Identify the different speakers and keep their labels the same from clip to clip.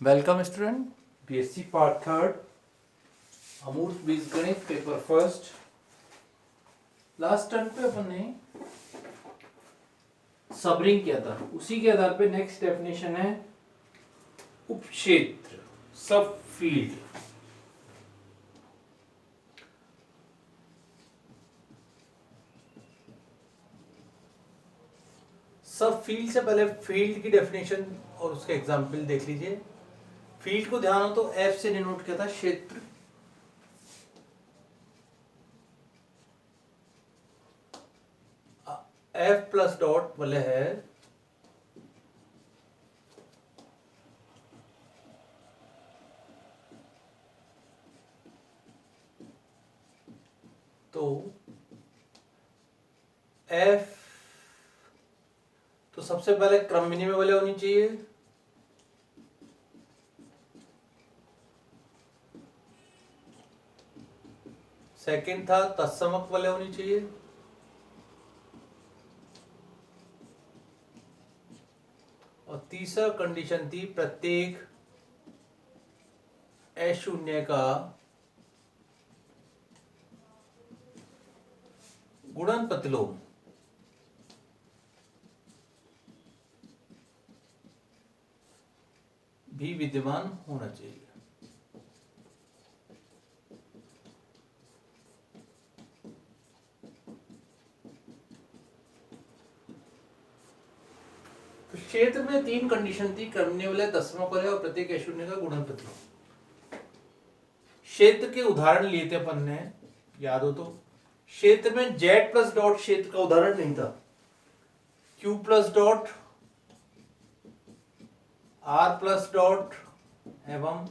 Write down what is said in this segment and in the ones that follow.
Speaker 1: Welcome student, BSc part third, अमूर्त बीजगणित paper first. Last term पे अपन ने सबरिंग किया था, उसी के आधार पे नेक्स्ट डेफिनेशन है उपक्षेत्र, सब फील्ड। सब फील्ड से पहले फील्ड की डेफिनेशन और उसके एग्जाम्पल देख लीजिए। फील्ड को ध्यान हो तो एफ से डिनोट किया था क्षेत्र। एफ प्लस डॉट वाले है तो एफ तो सबसे पहले क्रम विनिमय वाले होनी चाहिए। सेकंड था तत्समक वाले होनी चाहिए। और तीसरा कंडीशन थी प्रत्येक अशून्य का गुणन प्रतिलोम भी विद्यमान होना चाहिए। तो क्षेत्र में तीन कंडीशन थी, क्रमण्य वाले, दसमक वाले और प्रत्येक अशून्य का गुणन प्रतिलोम। क्षेत्र के उदाहरण लिए थे अपन ने, याद हो तो। क्षेत्र में जेड प्लस डॉट क्षेत्र का उदाहरण नहीं था। Q plus dot, R plus dot एवं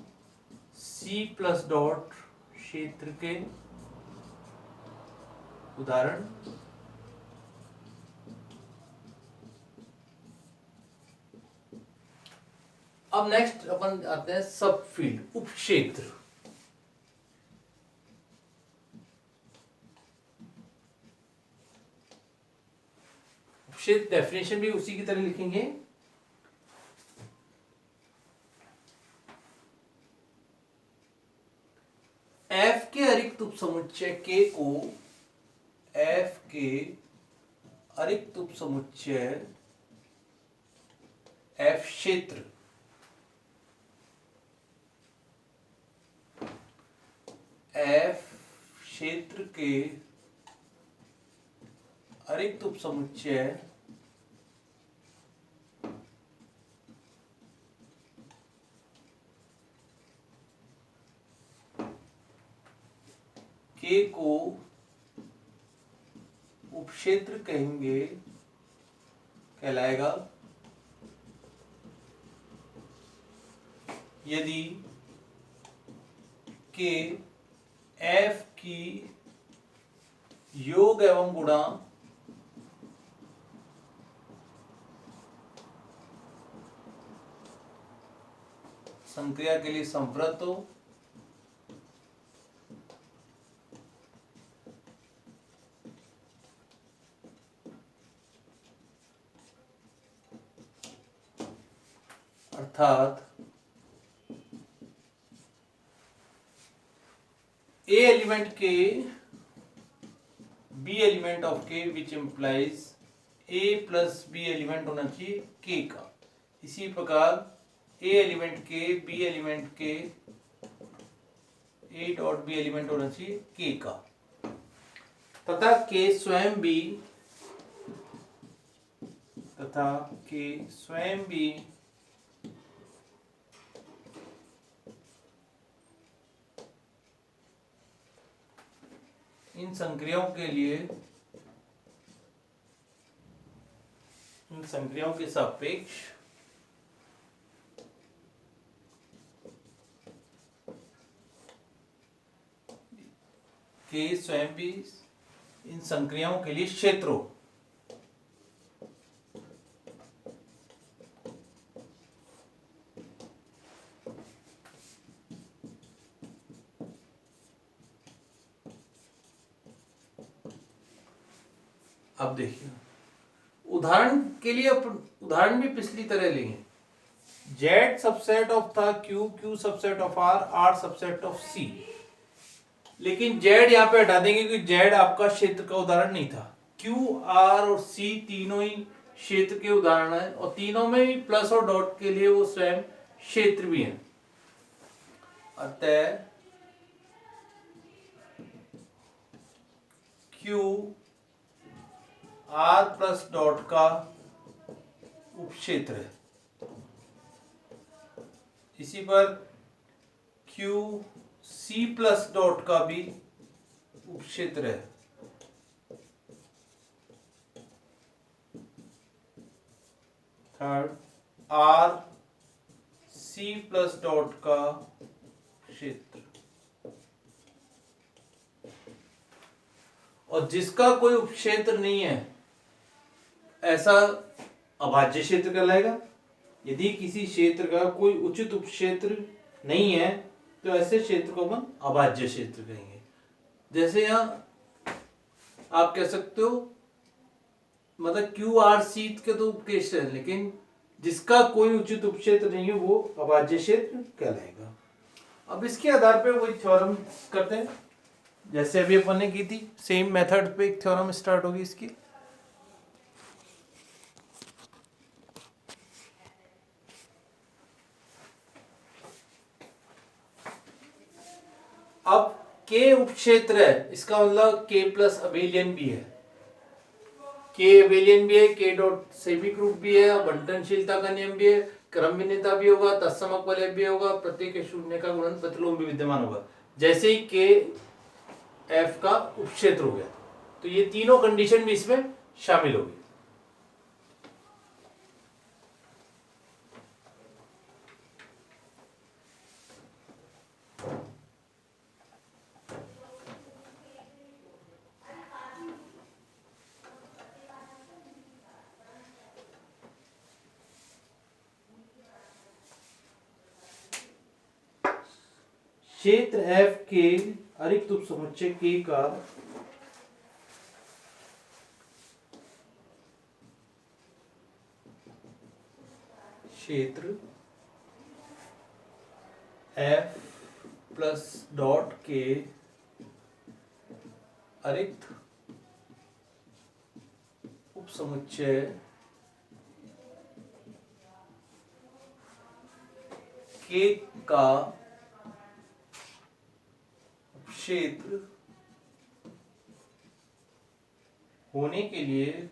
Speaker 1: सी प्लस डॉट क्षेत्र के उदाहरण। अब नेक्स्ट अपन आते हैं सब फील्ड, उपक्षेत्र। उपक्षेत्र डेफिनेशन भी उसी की तरह लिखेंगे। एफ के अरिक्त उपसमुच्चय के को एफ के अरिक्त उपसमुच्चय एफ क्षेत्र एफ क्षेत्र के अरिक्त उपसमुच्चय के को उपक्षेत्र कहेंगे, कहलाएगा यदि के एफ की योग एवं गुणा संक्रिया के लिए संवृत हो, अर्थात A element K B element of K which implies A plus B element होना चाहिए के का। इसी प्रकार A element K B element K A dot B element होना चाहिए के का, तथा के स्वयं भी इन संक्रियाओं के सापेक्ष के स्वयं भी इन संक्रियाओं के लिए क्षेत्रों अब देखिए, उदाहरण के लिए उदाहरण भी पिछली तरह लेंगे। जेड सबसेट ऑफ था Q, Q subset of R, R subset of C. लेकिन जेड यहाँ पे हटा देंगे क्योंकि जेड आपका क्षेत्र का उदाहरण नहीं था। क्यू, आर और सी तीनों ही क्षेत्र के उदाहरण है, और तीनों में ही प्लस और डॉट के लिए वो स्वयं क्षेत्र भी है। अतः क्यू आर प्लस डॉट का उपक्षेत्र है। इसी पर क्यू सी प्लस डॉट का भी उपक्षेत्र है। Third, R C plus dot का क्षेत्र, और जिसका कोई उपक्षेत्र नहीं है ऐसा अभाज्य क्षेत्र कहलाएगा। यदि किसी क्षेत्र का कोई उचित उपक्षेत्र नहीं है तो ऐसे क्षेत्र को हम अभाज्य क्षेत्र कहेंगे। जैसे यहां आप कह सकते हो, मतलब क्यू आर सी के तो उपक्षेत्र है, लेकिन जिसका कोई उचित उपक्षेत्र नहीं है वो अभाज्य क्षेत्र कहलाएगा। अब इसके आधार पे वही थ्योरम करते हैं जैसे अभी अपन ने की थी। सेम मेथड पे एक थ्योरम स्टार्ट होगी इसकी। अब के उपक्षेत्र है, इसका मतलब के प्लस अबेलियन भी है, के अबेलियन भी है, के डॉट सेबिक रूप भी है, बंटनशीलता का नियम भी है, क्रम भिन्नता भी होगा, तत्समक वलय भी होगा, प्रत्येक शून्य का गुणन प्रतिलोम भी विद्यमान होगा। जैसे ही के एफ का उपक्षेत्र हो गया तो ये तीनों कंडीशन भी इसमें शामिल होगी। क्षेत्र एफ के अरिक्त उपसमुच्चय के का क्षेत्र एफ प्लस डॉट के अरिक्त उपसमुच्चय के का क्षेत्र होने के लिए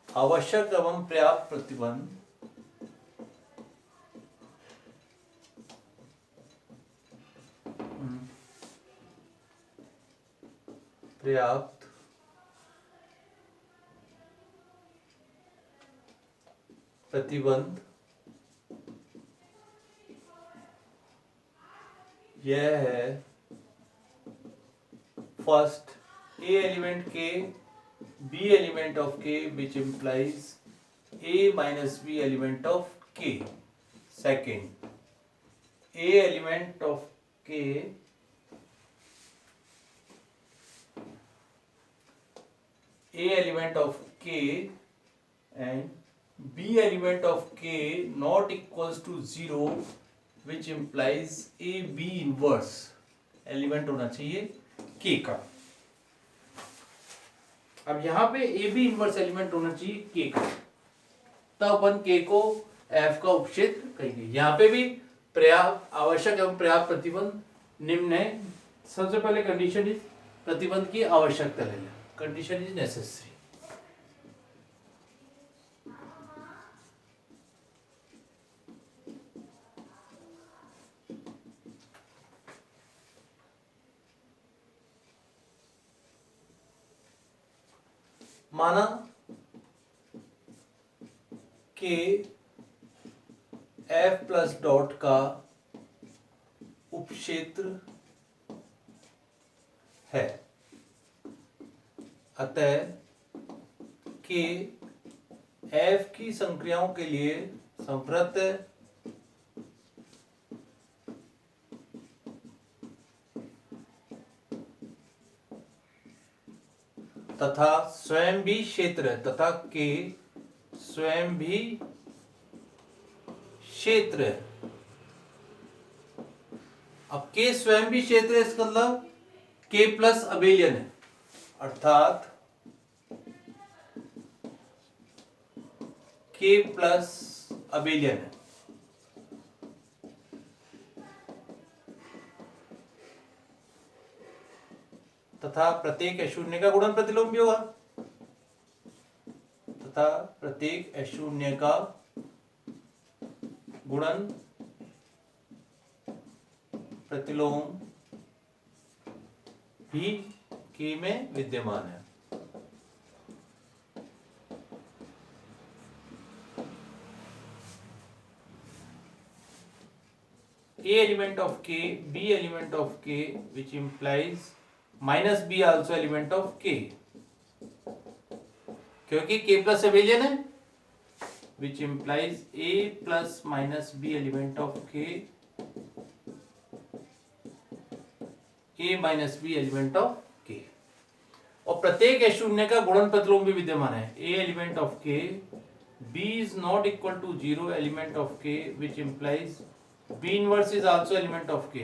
Speaker 1: आवश्यक एवं पर्याप्त प्रतिबंध पर्याप्त प्रतिबंध यह है first A element K B element of K which implies a minus b element of k. Second, a element of k and b element of k not equals to 0 which implies a b inverse element होना चाहिए k का। अब यहाँ पे ए B inverse element होना चाहिए k का, तब अपन k को f का उपक्षेत्र कहेंगे। यहाँ पे भी पर्याप्त आवश्यक एवं पर्याप्त प्रतिबंध निम्न है। सबसे पहले कंडीशन इज प्रतिबंध की आवश्यकता ले लें, कंडीशन इज नेसेसरी। माना कि एफ प्लस डॉट का उपक्षेत्र है, अतः कि एफ की संक्रियाओं के लिए संवृत्त तथा स्वयं भी क्षेत्र है, तथा के स्वयं भी क्षेत्र है। अब के स्वयं भी क्षेत्र है, इसका मतलब के प्लस अबेलियन है, अर्थात के प्लस अबेलियन है। तथा प्रत्येक शून्य का गुणन प्रतिलोम भी होगा, तथा प्रत्येक शून्य का गुणन प्रतिलोम भी के में विद्यमान है। A element of K, B element of K, which implies minus B also element of K, क्योंकि K plus abelian है, which implies A plus minus B element of K, A minus B element of K, और प्रत्येक शून्य का गुणन प्रतिलोम भी विद्यमान है। A element of K, B is not equal to 0 element of K, which implies B inverse is also element of K.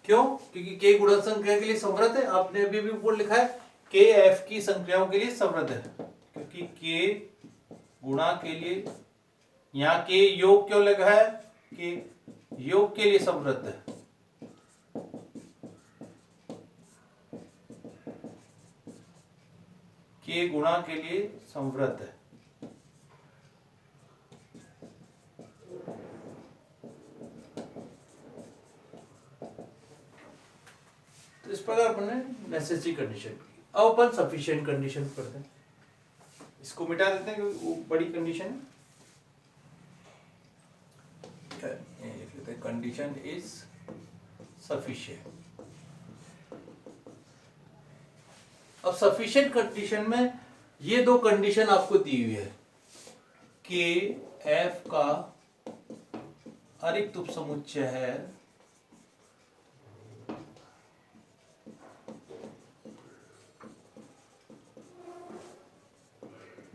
Speaker 1: क्यों? क्योंकि K गुणन संख्या के लिए संवृत है। आपने अभी भी ऊपर लिखा है K F की संख्याओं के लिए संवृत है, क्योंकि K गुणा के लिए, यहाँ K योग क्यों लिखा है? K योग के लिए संवृत है। के गुणा के लिए संवृत है। तो इस प्रकार अपन ने नेसेसरी कंडीशन की। अब अपन सफिशिएंट कंडीशन पढ़ते हैं। इसको मिटा देते हैं क्योंकि वो बड़ी कंडीशन है। Condition is sufficient. अब सफिशिएंट कंडीशन में ये दो कंडीशन आपको दी हुई है कि एफ का अरिक्त उपसमुच्चय है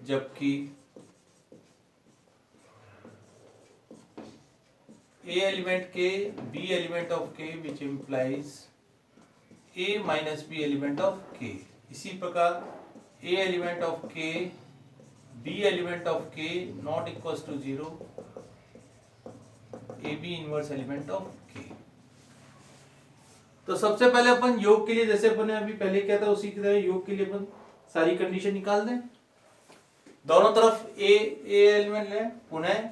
Speaker 1: जबकि A element K B element of K which implies A minus B element of K. इसी प्रकार A element of K B element of K not equals to 0 A B inverse element of K. तो सबसे पहले अपन योग के लिए, जैसे अपन ने अभी पहले किया था उसी की तरह योग के लिए अपन सारी कंडीशन निकाल दें। दोनों तरफ ए एलिमेंट लें। पुनः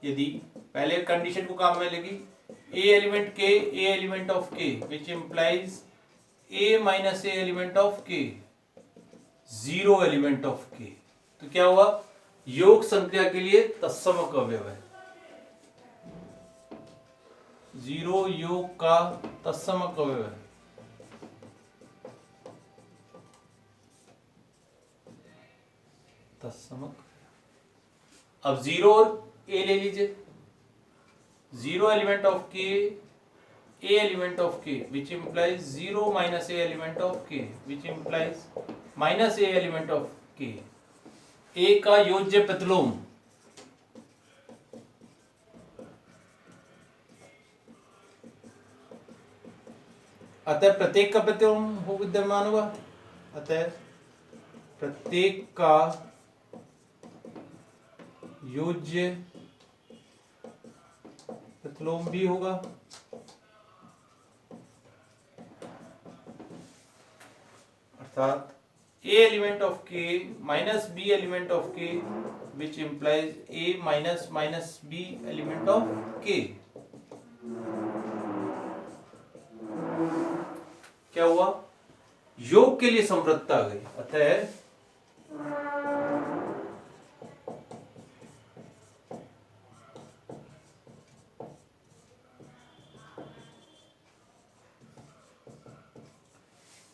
Speaker 1: यदि पहले कंडीशन को काम में लेगी ए element K A element of K which implies A minus A element of के 0 एलिमेंट ऑफ के, तो क्या हुआ? योग संख्या के लिए तत्समक अवयव है। 0 योग का तत्समक अवयव है। तत्समक। अब 0 और ए ले लीजिए। 0 एलिमेंट ऑफ के a element of k which implies 0 minus a element of k which implies minus a element of k। a का योज्य प्रतिलोम अतः प्रत्येक का प्रतिलोम हो विद्यमान होगा। अतः प्रत्येक का योज्य प्रतिलोम भी होगा। अर्थात a element of k minus b element of k which implies a minus minus b element of k। क्या हुआ? योग के लिए समृद्धता आ गई। अतः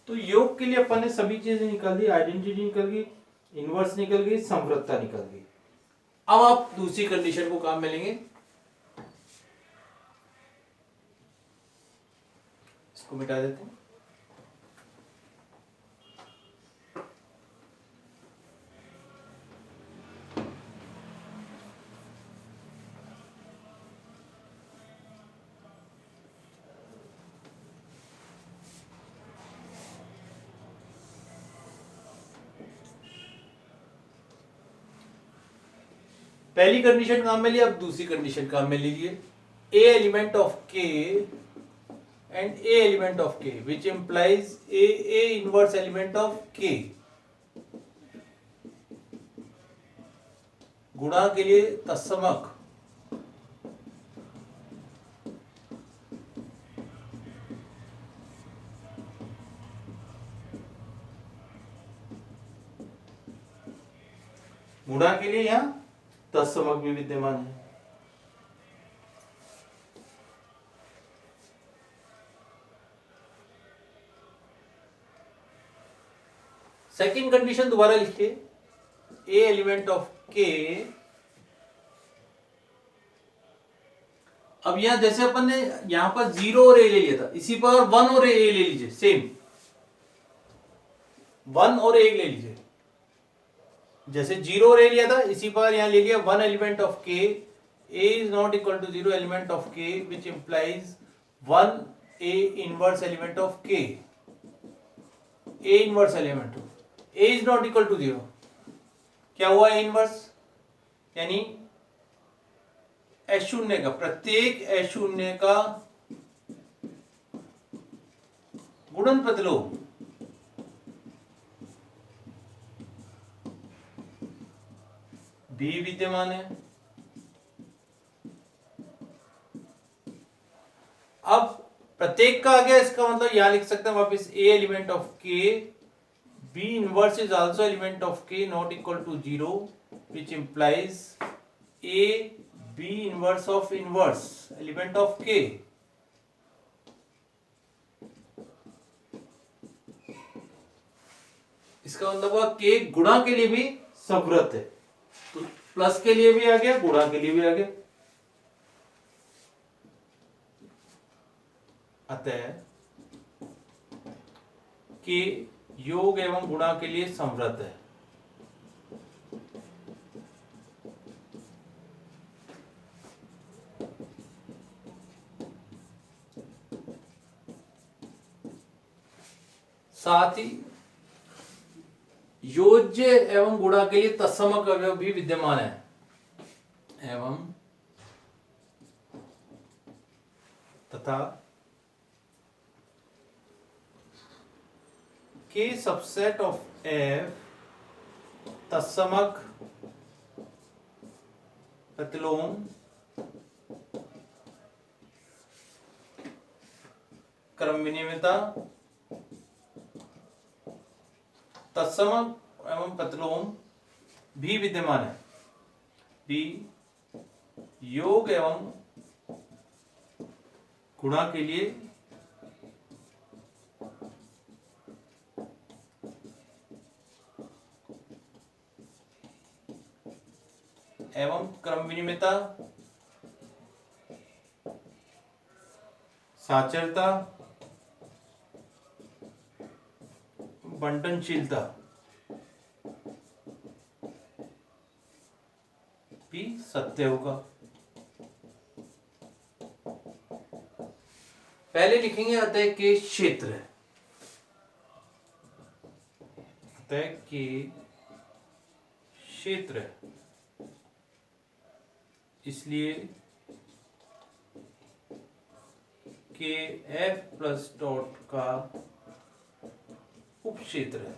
Speaker 1: तो योग के लिए अपन ने सभी चीजें निकाल दी। आइडेंटिटी निकल गई, इनवर्स निकल गई, समृद्धता निकल गई। अब आप दूसरी कंडीशन को काम में लेंगे इसको मिटा देते हैं। पहली कंडीशन काम में ली, अब दूसरी कंडीशन काम में लीजिए। ए एलिमेंट ऑफ के and A element of K which implies A inverse element of के। गुणा के लिए तत्समक गुणा के लिए यहां तत्समक भी विद्यमान है। सेकंड कंडीशन दोबारा लिखिए, ए एलिमेंट ऑफ के। अब यहां जैसे अपन ने यहां पर 0 और ए ले लिया था, इसी पर 1 और ए ले लीजिए, सेम 1 और 1 ले लीजिए। जैसे 0 और ए लिया था, इसी पर यहां ले लिया 1 element of K. A is not equal to 0 element of K which implies 1 A inverse element of K. A inverse element A is not equal to 0, क्या हुआ ए इनवर्स, यानी S0 का, प्रत्येक S0 का गुणनफल लो। भी विद्यमान है। अब प्रत्येक का आ गया, इसका मतलब यहां लिख सकते हैं वापस A element of K B inverse is also element of K not equal to 0 which implies A B inverse of inverse element of K. इसका मतलब हुआ के गुणा के लिए भी समवर्त है, तो प्लस के लिए भी आ गया, गुणा के लिए भी आ गया। अतः के योग एवं गुणा के लिए समवर्त है। साथ ही योज्य एवं गुणा के लिए तत्समक अवयव भी विद्यमान है। एवं तथा के सबसेट ऑफ एफ तत्समक प्रतिलोम क्रम विनिमयता तत्समक एवं प्रतिलोम भी विद्यमान है। भी योग एवं गुणा के लिए एवं क्रम विनिमयता साचरता बंटनशीलता भी सत्य होगा। पहले लिखेंगे अतः के क्षेत्र, अतः के क्षेत्र, इसलिए के एफ प्लस डॉट का उपक्षेत्र है।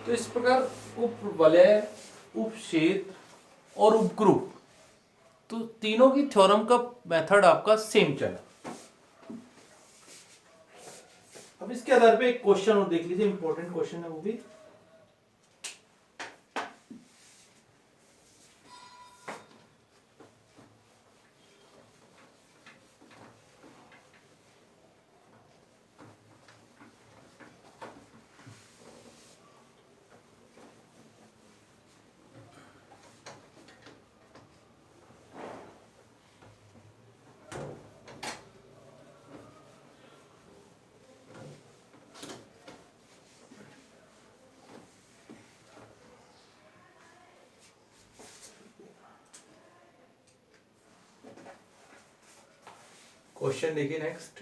Speaker 1: तो इस प्रकार उपवलय, उपक्षेत्र और उपग्रुप, तो तीनों की थ्योरम का मेथड आपका सेम चला। अब इसके आधार पे एक क्वेश्चन और देख लीजिए, इंपॉर्टेंट क्वेश्चन है वो भी। क्वेश्चन देखिए नेक्स्ट।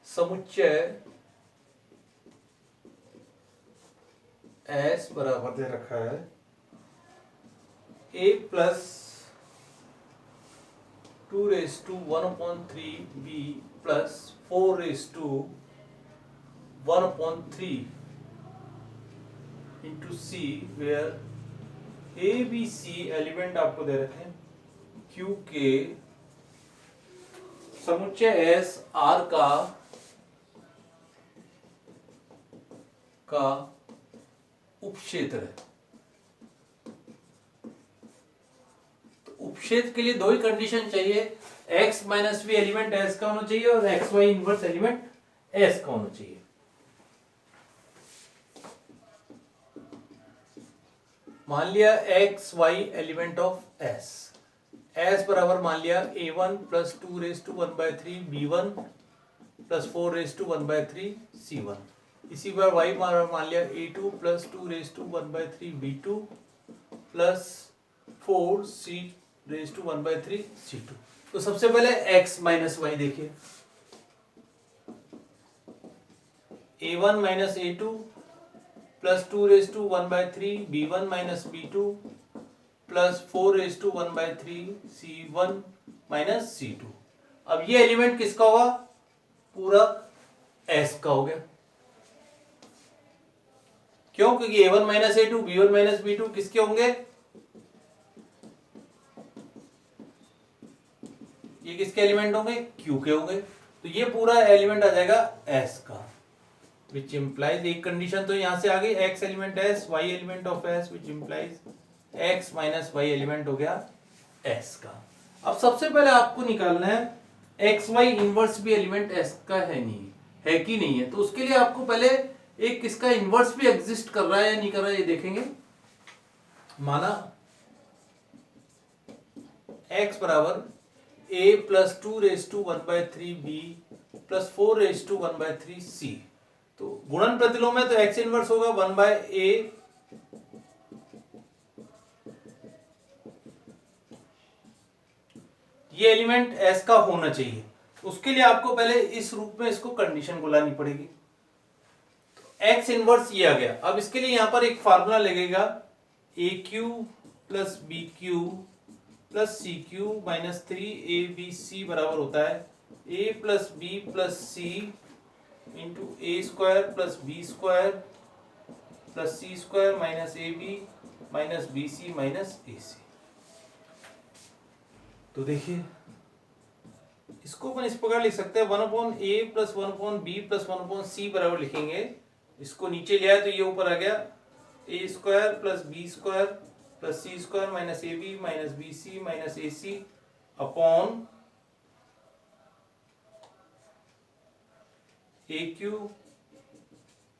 Speaker 1: समुच्चय S बराबर दे रखा है a plus 2⁻⁴b plus 4⁻⁴ into c, where a b c element आपको दे रखे हैं Q के समुच्चय S R का उपक्षेत्र है। तो उपक्षेत्र के लिए दो ही कंडीशन चाहिए, x minus V element S का होना चाहिए और X Y inverse element S का होना चाहिए। मान लिया X Y element of S, S बराबर मान लिया a1 plus 2⁻⁴ b1 plus 4⁻⁴ c1। इसी बार y बराबर मान लिया a2 plus 2⁻⁴ b2 plus 4c⁻⁴ c2। तो सबसे पहले x माइनस वाई देखिए, a1 minus a2 plus 2⁻⁴ b1 minus b2 plus 4⁻⁴ c1 minus c2। अब ये एलिमेंट किसका होगा? पूरा S का हो गया। क्यों? क्योंकि a1 minus a2 b1 minus b2 किसके होंगे? ये किसके एलिमेंट होंगे? Q के होंगे। तो ये पूरा एलिमेंट आ जाएगा S का, विच इंप्लाइज, एक कंडीशन तो यहां से आ गई, x element S, y element of S, which implies x minus y element हो गया S का। अब सबसे पहले आपको निकालना है एक्स वाई इनवर्स भी एलिमेंट S का है नहीं है कि नहीं है। तो उसके लिए आपको पहले एक किसका इनवर्स भी एग्जिस्ट कर रहा है या नहीं कर रहा है ये देखेंगे। माना x बराबर a plus 2⁻⁴ b plus 4⁻⁴ c। तो गुणन प्रतिलोम में तो x इनवर्स होगा 1/a ये एलिमेंट S का होना चाहिए। उसके लिए आपको पहले इस रूप में इसको कंडीशन को लानी पड़ेगी। तो x इनवर्स ये आ गया। अब इसके लिए यहां पर एक फार्मूला लगेगा AQ plus BQ plus CQ minus 3ABC बराबर होता है A plus B plus C into A² plus B² plus C² minus AB minus BC minus AC। तो देखिए इसको अपन इस प्रकार लिख सकते हैं 1/a plus 1/b plus 1/c बराबर लिखेंगे। इसको नीचे ले आए तो ये ऊपर आ गया a² plus b² plus c² minus ab minus bc minus ac upon aq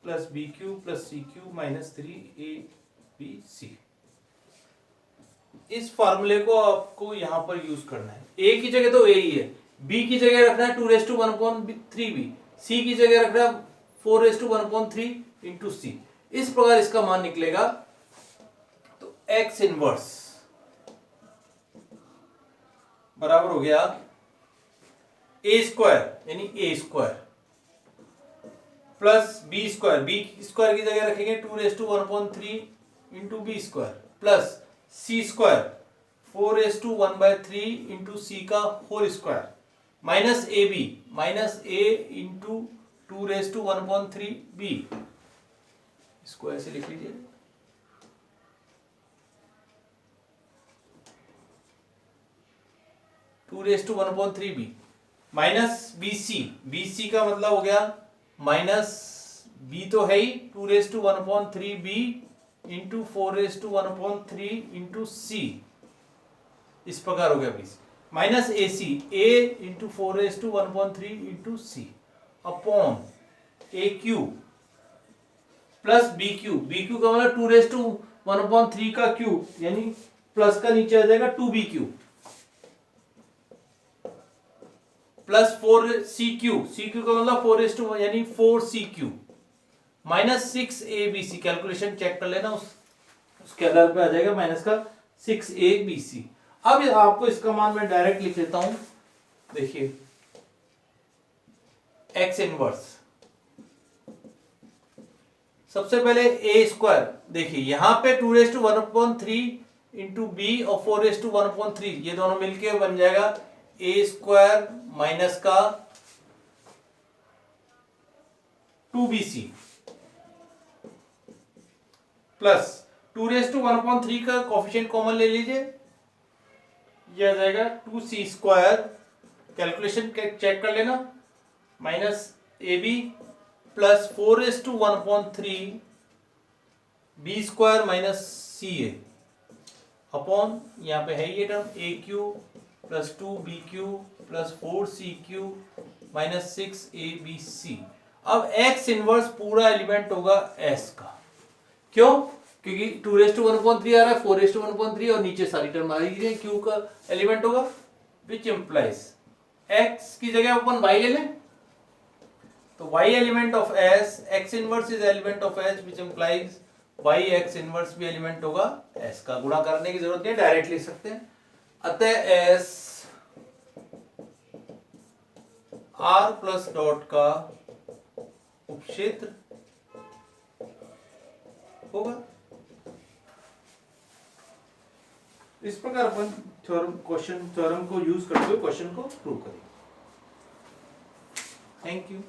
Speaker 1: plus bq plus cq minus 3abc। इस फॉर्मूले को आपको यहां पर यूज करना है। a की जगह तो a ही है, b की जगह रखना है 2⁻⁴b, c की जगह रखना है 4⁻⁴ इंटू c। इस प्रकार इसका मान निकलेगा। तो x इनवर्स बराबर हो गया a² यानी a² प्लस b² की जगह रखेंगे 2⁻⁴ इंटू b² plus c² 4⁻�1/3 into c का whole square minus a into 2⁻⁴b। इसको ऐसे लिख लीजिए (2⁻⁴b) माइनस bc का मतलब हो गया माइनस b तो है ही 2⁻⁴b इंटू 4⁻⁴ इंटू c। इस प्रकार हो गया बीस minus a into 4⁻⁴ into c upon aq plus bq का मतलब 2⁻⁴ का क्यूब यानी प्लस का नीचे आ जाएगा 2bq प्लस 4cq का मतलब 4 यानी 4cq minus 6abc। Calculation check कर लेना, उसके आधार पे आ जाएगा माइनस का 6abc। अब आपको इसका मान मैं डायरेक्ट लिख लेता हूं, देखिए एक्स इनवर्स, सबसे पहले ए स्क्वायर, देखिए यहां पे 2⁻1/3 इंटू बी और 4⁻1/3, ये दोनों मिलके बन जाएगा ए स्क्वायर माइनस का 2bc प्लस 2⁻1/3 का कोफिशिएंट कॉमन ले लीजिए, यह आ जाएगा 2c स्क्वायर, कैलकुलेशन चेक कर लेना, minus A B plus 4⁻1/3 B square minus C A upon, यहाँ पे है ये term A Q plus 2bq plus 4cq minus 6abc। अब x इनवर्स पूरा एलिमेंट होगा s का, क्यों? क्योंकि 2⁻1/3 आ रहा है, 4⁻1/3 और नीचे सारी टर्म आ रही है, q का एलिमेंट होगा, विच इम्प्लाइज x की जगह अपन y ले लें, तो y element of s, x inverse is element of s, which implies y x inverse भी एलिमेंट होगा s का। गुणा करने की जरूरत नहीं, डायरेक्ट लिख सकते हैं। अतः s r प्लस डॉट का उपक्षेत्र होगा। इस प्रकार अपन थ्योरम को यूज करते हुए क्वेश्चन को प्रूव करेंगे। Thank you.